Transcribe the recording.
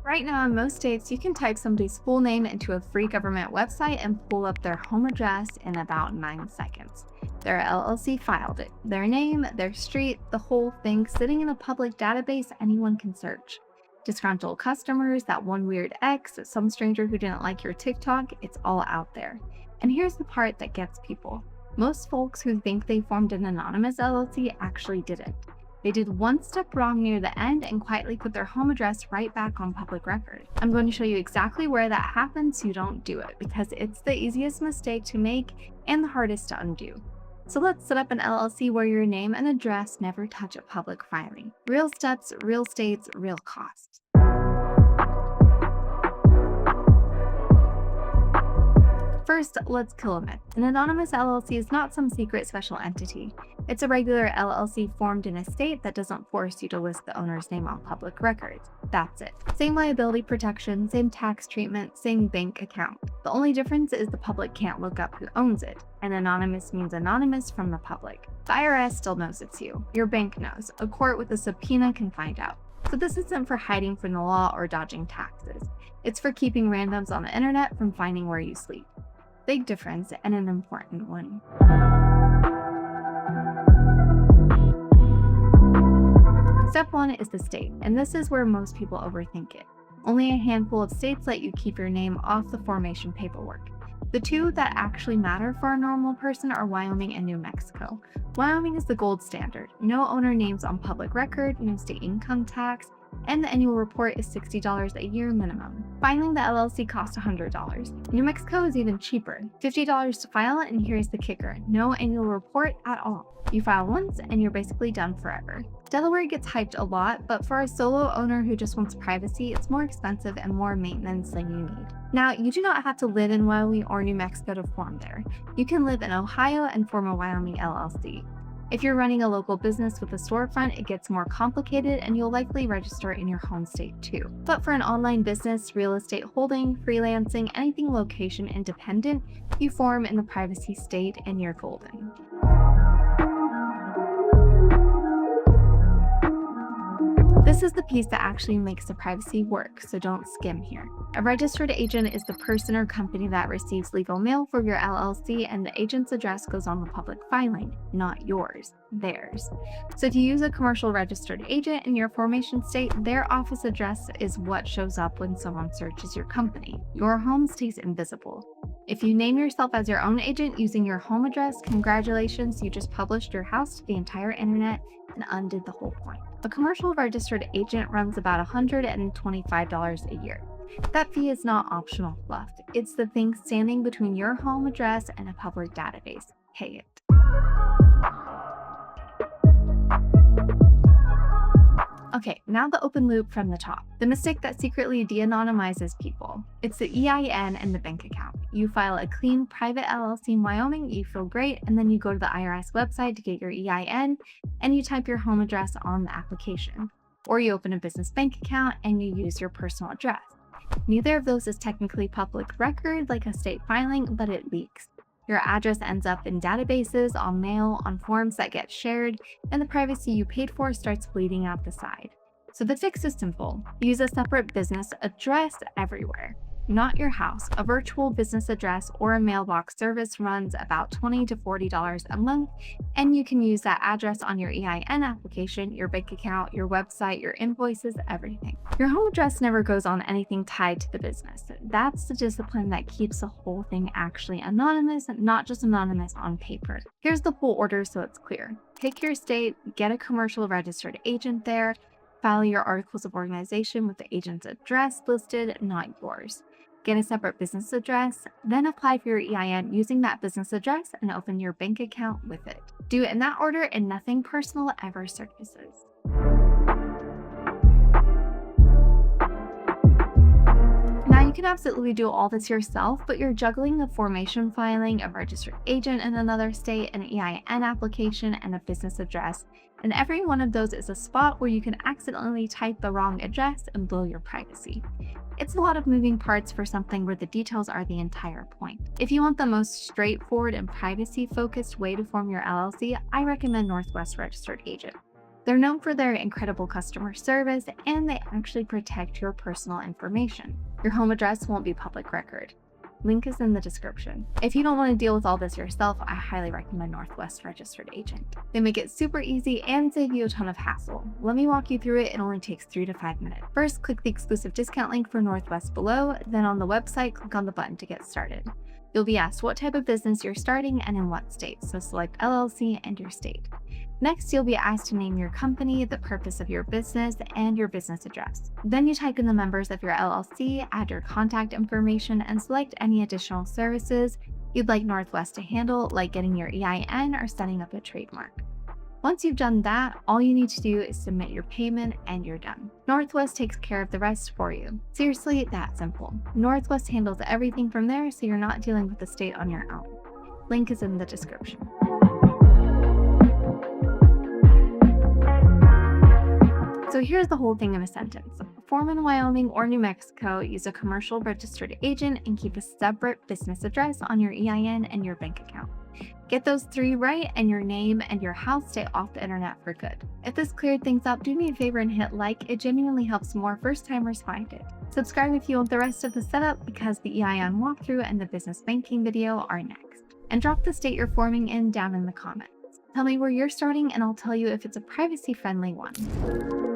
Right now, in most states, you can type somebody's full name into a free government website and pull up their home address in about 9 seconds. Their LLC filed it, their name, their street, the whole thing sitting in a public database anyone can search. Disgruntled customers, that one weird ex, some stranger who didn't like your TikTok, it's all out there. And here's the part that gets people. Most folks who think they formed an anonymous LLC actually didn't. They did one step wrong near the end and quietly put their home address right back on public record. I'm going to show you exactly where that happens so you don't do it, because it's the easiest mistake to make and the hardest to undo. So let's set up an LLC where your name and address never touch a public filing. Real steps, real states, real costs. First, let's kill a myth. An anonymous LLC is not some secret special entity. It's a regular LLC formed in a state that doesn't force you to list the owner's name on public records. That's it. Same liability protection, same tax treatment, same bank account. The only difference is the public can't look up who owns it, and anonymous means anonymous from the public. The IRS still knows it's you. Your bank knows. A court with a subpoena can find out. So this isn't for hiding from the law or dodging taxes. It's for keeping randoms on the internet from finding where you sleep. Big difference, and an important one. Step 1 is the state, and this is where most people overthink it. Only a handful of states let you keep your name off the formation paperwork. The two that actually matter for a normal person are Wyoming and New Mexico. Wyoming is the gold standard. No owner names on public record, no state income tax, and the annual report is $60 a year minimum. Filing the LLC costs $100. New Mexico is even cheaper, $50 to file it, and here's the kicker: no annual report at all. You file once and you're basically done forever. Delaware gets hyped a lot, but for a solo owner who just wants privacy, it's more expensive and more maintenance than you need. Now, you do not have to live in Wyoming or New Mexico to form there. You can live in Ohio and form a Wyoming LLC. If you're running a local business with a storefront, it gets more complicated and you'll likely register in your home state too. But for an online business, real estate holding, freelancing, anything location independent, you form in the privacy state and you're golden. This is the piece that actually makes the privacy work, so don't skim here. A registered agent is the person or company that receives legal mail for your LLC, and the agent's address goes on the public filing, not yours, theirs. So if you use a commercial registered agent in your formation state, their office address is what shows up when someone searches your company. Your home stays invisible. If you name yourself as your own agent using your home address, congratulations, you just published your house to the entire internet and undid the whole point. A commercial registered agent runs about $125 a year. That fee is not optional fluff. It's the thing standing between your home address and a public database. Pay it. Okay, now the open loop from the top. The mistake that secretly de-anonymizes people. It's the EIN and the bank account. You file a clean private LLC in Wyoming, you feel great, and then you go to the IRS website to get your EIN and you type your home address on the application. Or you open a business bank account and you use your personal address. Neither of those is technically public record like a state filing, but it leaks. Your address ends up in databases, on mail, on forms that get shared, and the privacy you paid for starts bleeding out the side. So the fix is simple. Use a separate business address everywhere. Not your house. A virtual business address or a mailbox service runs about $20 to $40 a month, and you can use that address on your EIN application, your bank account, your website, your invoices, everything. Your home address never goes on anything tied to the business. That's the discipline that keeps the whole thing actually anonymous, not just anonymous on paper. Here's the full order so it's clear. Pick your state, get a commercial registered agent there, file your articles of organization with the agent's address listed, not yours. Get a separate business address, then apply for your EIN using that business address and open your bank account with it. Do it in that order and nothing personal ever surfaces. Now you can absolutely do all this yourself, but you're juggling the formation filing, a registered agent in another state, an EIN application, and a business address. And every one of those is a spot where you can accidentally type the wrong address and blow your privacy. It's a lot of moving parts for something where the details are the entire point. If you want the most straightforward and privacy-focused way to form your LLC, I recommend Northwest Registered Agent. They're known for their incredible customer service, and they actually protect your personal information. Your home address won't be public record. Link is in the description. If you don't want to deal with all this yourself, I highly recommend Northwest Registered Agent. They make it super easy and save you a ton of hassle. Let me walk you through it. It only takes 3 to 5 minutes. First, click the exclusive discount link for Northwest below. Then on the website, click on the button to get started. You'll be asked what type of business you're starting and in what state, so select LLC and your state. Next, you'll be asked to name your company, the purpose of your business, and your business address. Then you type in the members of your LLC, add your contact information, and select any additional services you'd like Northwest to handle, like getting your EIN or setting up a trademark. Once you've done that, all you need to do is submit your payment and you're done. Northwest takes care of the rest for you. Seriously, that simple. Northwest handles everything from there, so you're not dealing with the state on your own. Link is in the description. So here's the whole thing in a sentence. Form in Wyoming or New Mexico, use a commercial registered agent, and keep a separate business address on your EIN and your bank account. Get those 3 right, and your name and your house stay off the internet for good. If this cleared things up, do me a favor and hit like. It genuinely helps more first-timers find it. Subscribe if you want the rest of the setup, because the EIN walkthrough and the business banking video are next. And drop the state you're forming in down in the comments. Tell me where you're starting, and I'll tell you if it's a privacy-friendly one.